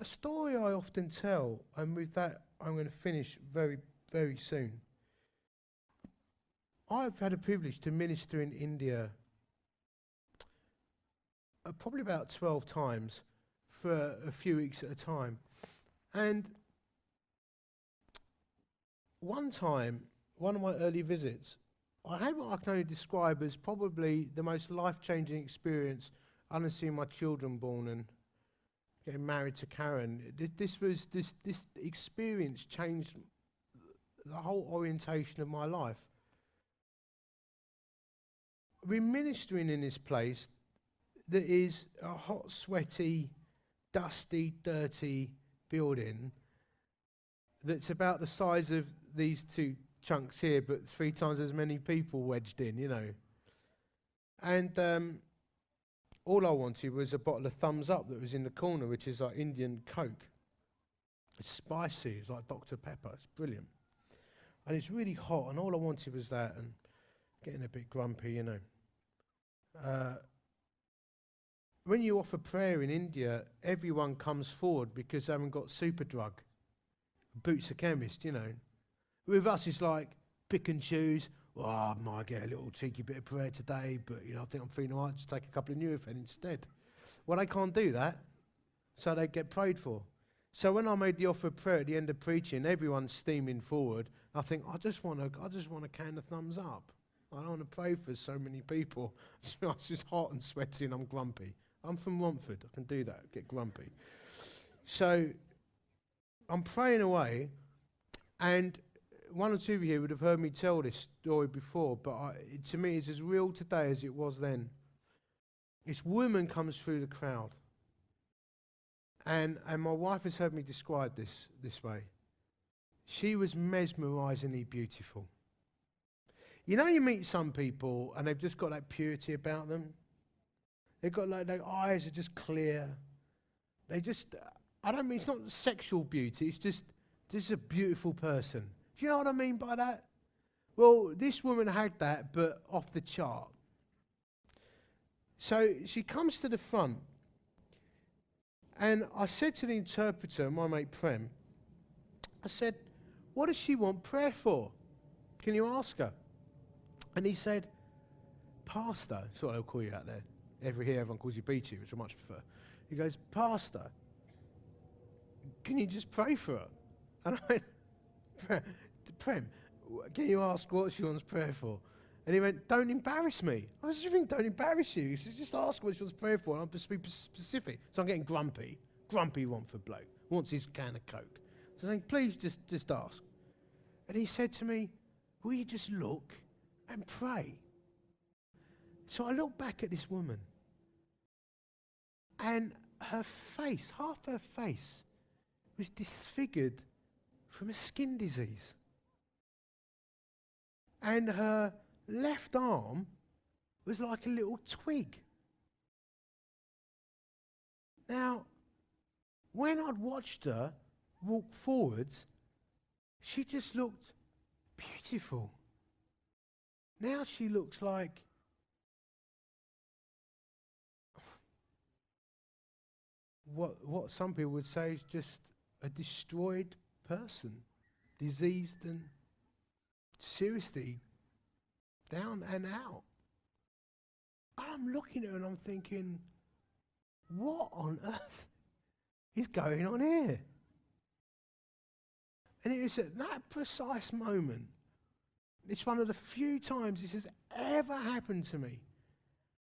A story I often tell, and with that I'm going to finish very, very soon. I've had a privilege to minister in India probably about 12 times for a few weeks at a time. And one time, one of my early visits, I had what I can only describe as probably the most life-changing experience other than seeing my children born and getting married to Karen. This experience changed the whole orientation of my life. We're ministering in this place that is a hot, sweaty, dusty, dirty building that's about the size of these two chunks here, but 3 times as many people wedged in, you know. And all I wanted was a bottle of Thumbs Up that was in the corner, which is like Indian Coke. It's spicy, it's like Dr. Pepper, it's brilliant. And it's really hot, and all I wanted was that, and getting a bit grumpy, you know. When you offer prayer in India, everyone comes forward because they haven't got Superdrug. Boots a chemist, you know. With us, it's like pick and choose. Well, I might get a little cheeky bit of prayer today, but you know, I think I'm feeling all right, just take a couple of Nurofen instead. Well, they can't do that, so they get prayed for. So when I made the offer of prayer at the end of preaching, everyone's steaming forward. I think, I just want a can of Thumbs Up. I don't want to pray for so many people. It's just hot and sweaty and I'm grumpy. I'm from Romford, I can do that, get grumpy. So I'm praying away, and one or two of you would have heard me tell this story before, but to me it's as real today as it was then. This woman comes through the crowd, and my wife has heard me describe this way. She was mesmerisingly beautiful. You know, you meet some people and they've just got that purity about them. They've got like, their eyes are just clear. They just, I don't mean, it's not sexual beauty, it's just a beautiful person. Do you know what I mean by that? Well, this woman had that, but off the chart. So she comes to the front, and I said to the interpreter, my mate Prem, I said, what does she want prayer for? Can you ask her? And he said, Pastor, that's what they'll call you out there. Everyone calls you Beech, which I much prefer. He goes, Pastor, can you just pray for her? And I went, Prem, can you ask what she wants prayer for? And he went, don't embarrass me. I was just don't embarrass you. He said, just ask what she wants prayer for, and I'll just be specific. So I'm getting grumpy. Grumpy Romford bloke. Wants his can of Coke. So I'm saying, please just ask. And he said to me, will you just look and pray? So I looked back at this woman, and her face, half her face, was disfigured from a skin disease. And her left arm was like a little twig. Now, when I'd watched her walk forwards, she just looked beautiful. Now she looks like what some people would say is just a destroyed person, diseased and seriously down and out. I'm looking at her and I'm thinking, what on earth is going on here? And it was at that precise moment, it's one of the few times this has ever happened to me,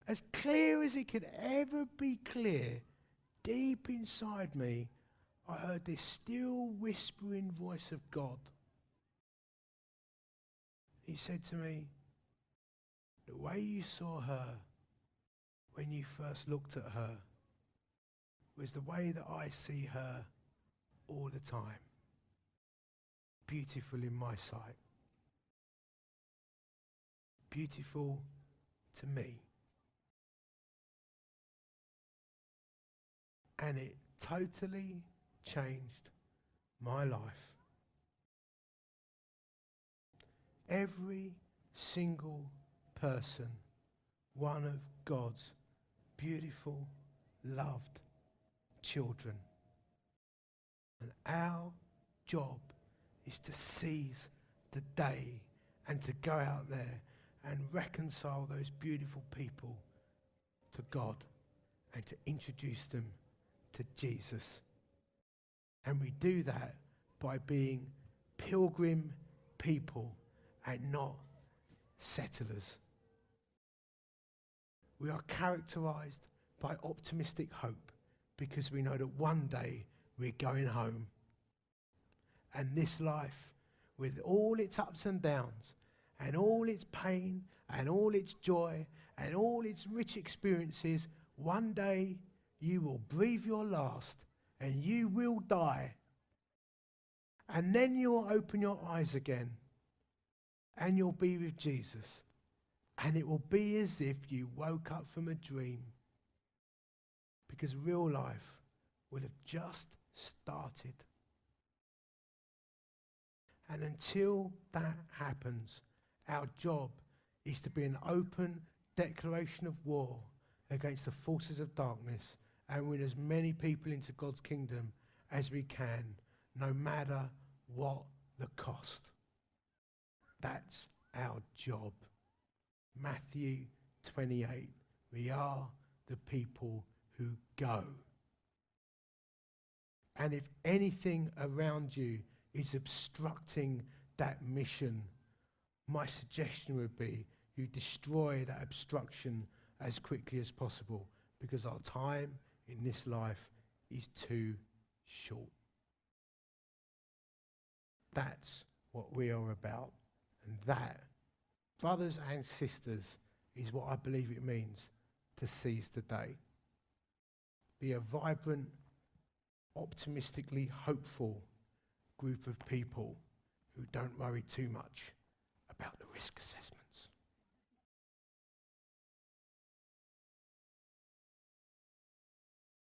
as clear as it could ever be clear, deep inside me, I heard this still whispering voice of God. He said to me, the way you saw her when you first looked at her was the way that I see her all the time. Beautiful in my sight. Beautiful to me. And it totally changed my life. Every single person one of God's beautiful, loved children. And our job is to seize the day and to go out there and reconcile those beautiful people to God and to introduce them to Jesus. And we do that by being pilgrim people and not settlers. We are characterized by optimistic hope because we know that one day we're going home. And this life, with all its ups and downs, and all its pain, and all its joy, and all its rich experiences, one day you will breathe your last, and you will die. And then you'll open your eyes again, and you'll be with Jesus. And it will be as if you woke up from a dream, because real life will have just started. And until that happens, our job is to be an open declaration of war against the forces of darkness and win as many people into God's kingdom as we can, no matter what the cost. That's our job. Matthew 28. We are the people who go. And if anything around you is obstructing that mission, my suggestion would be you destroy that obstruction as quickly as possible, because our time in this life is too short. That's what we are about. And that, brothers and sisters, is what I believe it means to seize the day. Be a vibrant, optimistically hopeful group of people who don't worry too much about the risk assessments.